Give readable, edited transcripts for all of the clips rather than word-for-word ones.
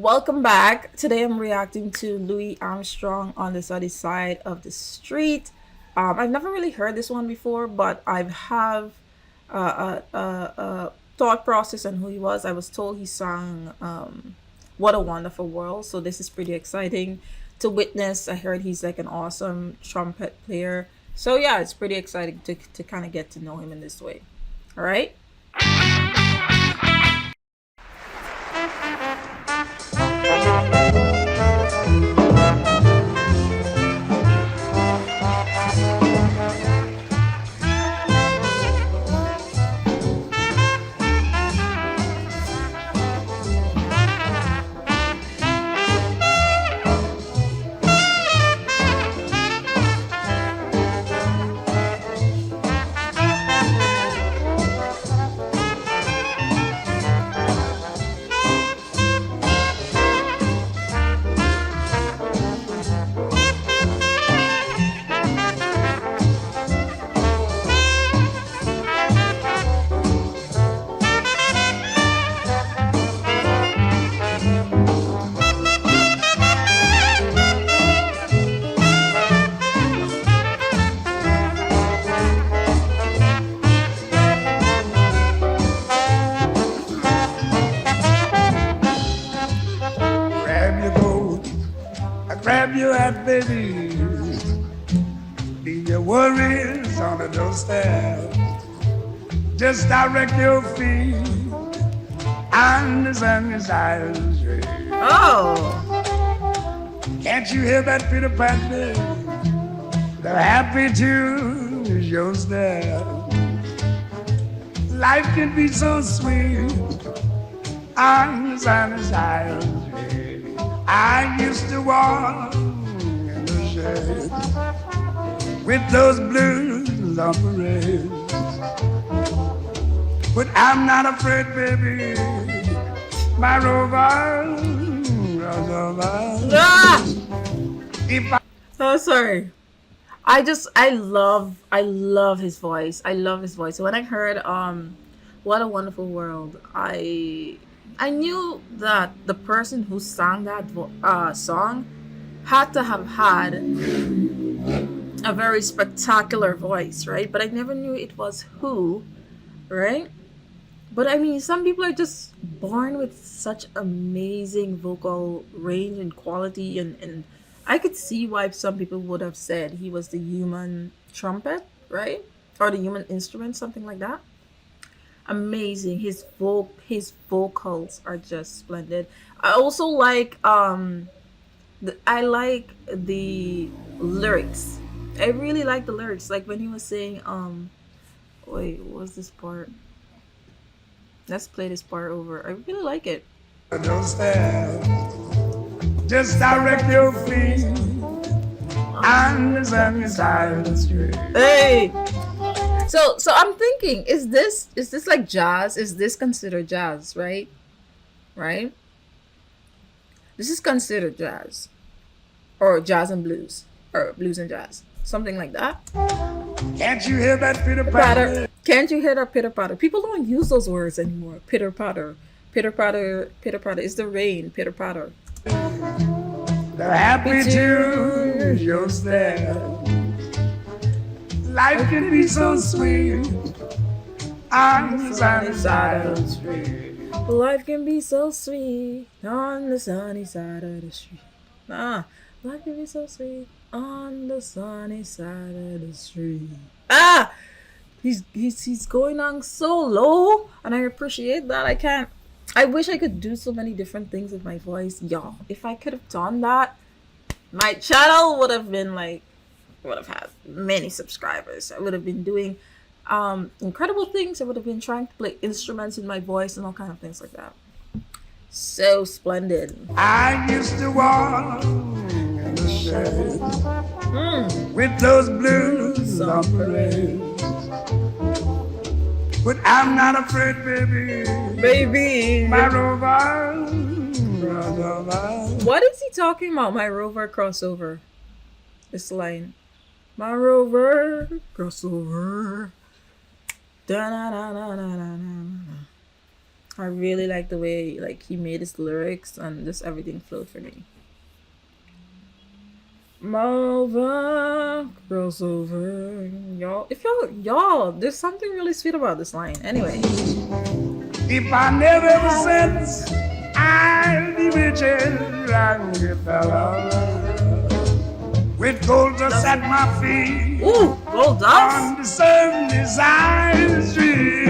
Welcome back. Today I'm reacting to Louis Armstrong on the sunny side of the street. I've never really heard this one before, but I've have a thought process on who he was. I was told he sang "What a Wonderful World," so this is pretty exciting to witness. I heard he's like an awesome trumpet player, so yeah, it's pretty exciting to kind of get to know him in this way. All right. Grab your coat, grab your hat, baby. Leave your worries on the doorstep. Just direct your feet on the sunny side of the street. Oh. Can't you hear that Peter Pan, baby? The happy tune is your step. Life can be so sweet on the sunny side of the street. I used to walk in the shade with those blues on parade. But I'm not afraid, baby. My rover goes over. Ah! If I Oh, sorry. I love his voice. I love his voice. So when I heard What a Wonderful World, I knew that the person who sang that song had to have had a very spectacular voice, right? But I never knew it was who, right? But I mean, some people are just born with such amazing vocal range and quality, and I could see why some people would have said he was the human trumpet, right? Or the human instrument, something like that. Amazing. His vocals are just splendid. I also like I like the lyrics. I really like the lyrics. Like when he was saying wait, what was this part? Let's play this part over. I really like it. don't stand, just direct your feet on the sunny side of the street. Hey. So I'm thinking, is this like jazz? Is this considered jazz, right? Right? This is considered jazz. Or jazz and blues. Or blues and jazz. Something like that. Can't you hear that Peter Patter. Pan? Can't you hear that pitter patter? People don't use those words anymore. Pitter patter. Pitter patter, pitter patter. It's the rain, pitter patter. The happy tune is your step. Life can be so sweet on the sunny side of the street. Life can be so sweet on the sunny side of the street. Ah, life can be so sweet on the sunny side of the street. Ah, he's going on so low, and I appreciate that. I can't. I wish I could do so many different things with my voice, y'all. If I could have done that, my channel would have been like would have had many subscribers. I would have been doing incredible things. I would have been trying to play instruments in my voice and all kind of things like that. So splendid. I used to walk in the shade Mm. with those blues on parade. But I'm not afraid, baby. Baby. My rover runs over. What is he talking about? My rover crossover. This line. My rover crossover. Da-na-na-na-na-na-na. I really like the way like he made his lyrics and just everything flowed for me. Malva crossover, y'all. If y'all, there's something really sweet about this line. Anyway, If I never ever since I'll be riches like a fella with gold dust at my feet ooh, gold on dust. the sun designed street.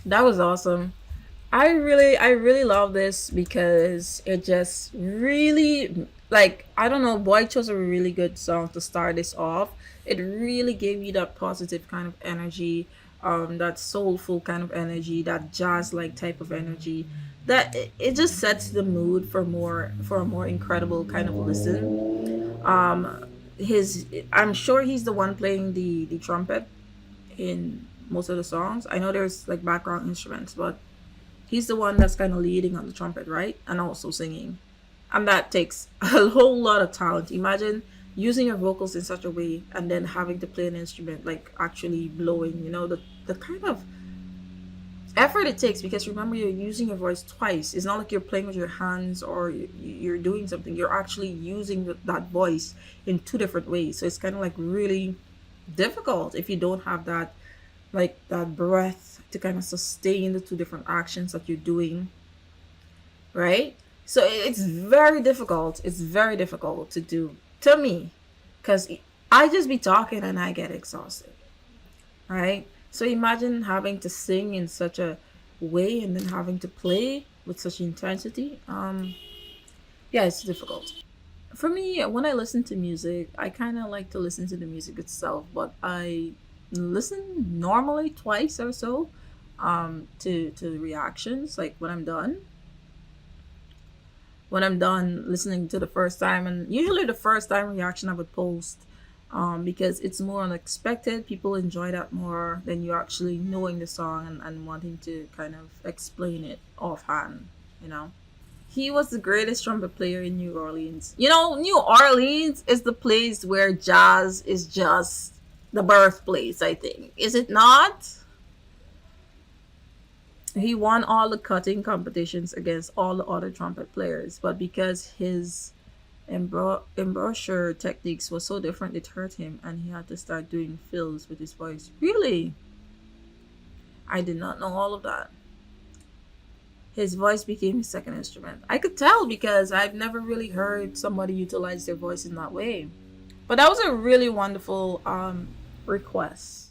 That was awesome. I really love this because it just really like I don't know, Boy chose a really good song to start this off. It really gave you that positive kind of energy, that soulful kind of energy, that jazz like type of energy. That it just sets the mood for a more incredible kind of listen. His I'm sure he's the one playing the trumpet in most of the songs. I know there's like background instruments, but he's the one that's kind of leading on the trumpet, right? And also singing. And that takes a whole lot of talent. Imagine using your vocals in such a way and then having to play an instrument, like actually blowing, the kind of effort it takes because remember you're using your voice twice. It's not like you're playing with your hands or you're doing something. You're actually using that voice in two different ways. So it's kind of like really difficult if you don't have that like that breath to kind of sustain the two different actions that you're doing, right? So it's very difficult. It's very difficult to do to me because I just be talking and I get exhausted, right? So imagine having to sing in such a way and then having to play with such intensity. Yeah, it's difficult. For me, when I listen to music, I kind of like to listen to the music itself, but I listen normally twice or so to the reactions like when I'm done listening to the first time, and usually the first time reaction I would post, because it's more unexpected. People enjoy that more than you actually knowing the song and wanting to kind of explain it offhand, you know. He was the greatest trumpet player in New Orleans. New Orleans is the place where jazz is just the birthplace, I think. Is it not? He won all the cutting competitions against all the other trumpet players, but because his embouchure techniques were so different, it hurt him, and he had to start doing fills with his voice. Really? I did not know all of that. His voice became his second instrument. I could tell because I've never really heard somebody utilize their voice in that way. But that was a really wonderful request.